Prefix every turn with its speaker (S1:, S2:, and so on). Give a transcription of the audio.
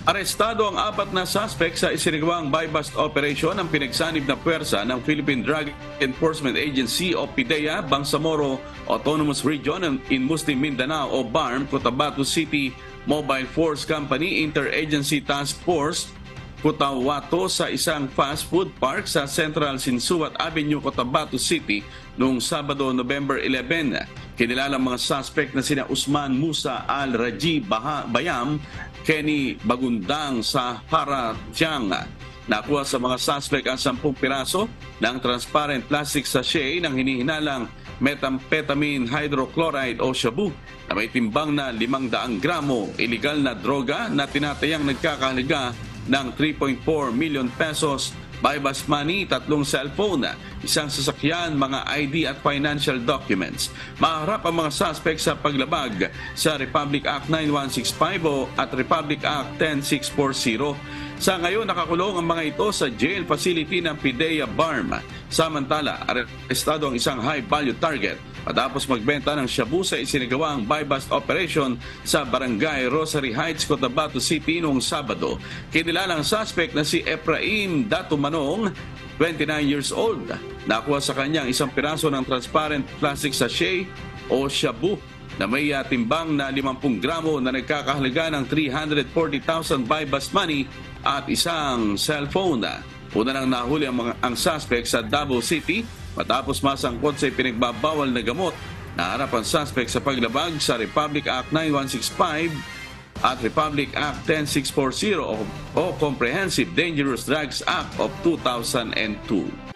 S1: Arestado ang 4 na suspect sa isinagawang buy-bust operation ng pinagsanib na puwersa ng Philippine Drug Enforcement Agency o PIDEA, Bangsamoro Autonomous Region in Muslim Mindanao o BARM, Cotabato City Mobile Force Company Interagency Task Force, Cotabato sa isang fast food park sa Central Sinsuat Avenue, Cotabato City noong Sabado, November 11. Kinilalang mga suspect na sina Usman Musa Al-Raji Bayam, Kenny Bagundang sa Paratiang. Nakuha sa mga suspect ang 10 piraso ng transparent plastic sachet ng hinihinalang methamphetamine hydrochloride o shabu na may timbang na 500 gramo illegal na droga na tinatayang nagkakahalaga ng 3.4 million pesos, buy-bust money, 3 cellphone, isang sasakyan, mga ID at financial documents. Maharap ang mga suspect sa paglabag sa Republic Act 9165 at Republic Act 10640. Sa ngayon, nakakulong ang mga ito sa jail facility ng PIDEA BARM. Samantala, arestado ang isang high-value target matapos magbenta ng shabu sa isinagawang buy-bust operation sa Barangay Rosary Heights, Cotabato City noong Sabado. Kinilalang suspect na si Efraim Datumanong, 29 years old. Nakuha sa kanyang 1 piraso ng transparent plastic sachet o shabu na may timbang na 50 gramo na nagkakahalaga ng 340,000 buy-bust money at isang cellphone. Una nang nahuli ang suspect sa Davao City matapos masangkot sa pinagbabawal na gamot. Naharap ang suspect sa paglabag sa Republic Act 9165 at Republic Act 10640 o Comprehensive Dangerous Drugs Act of 2002.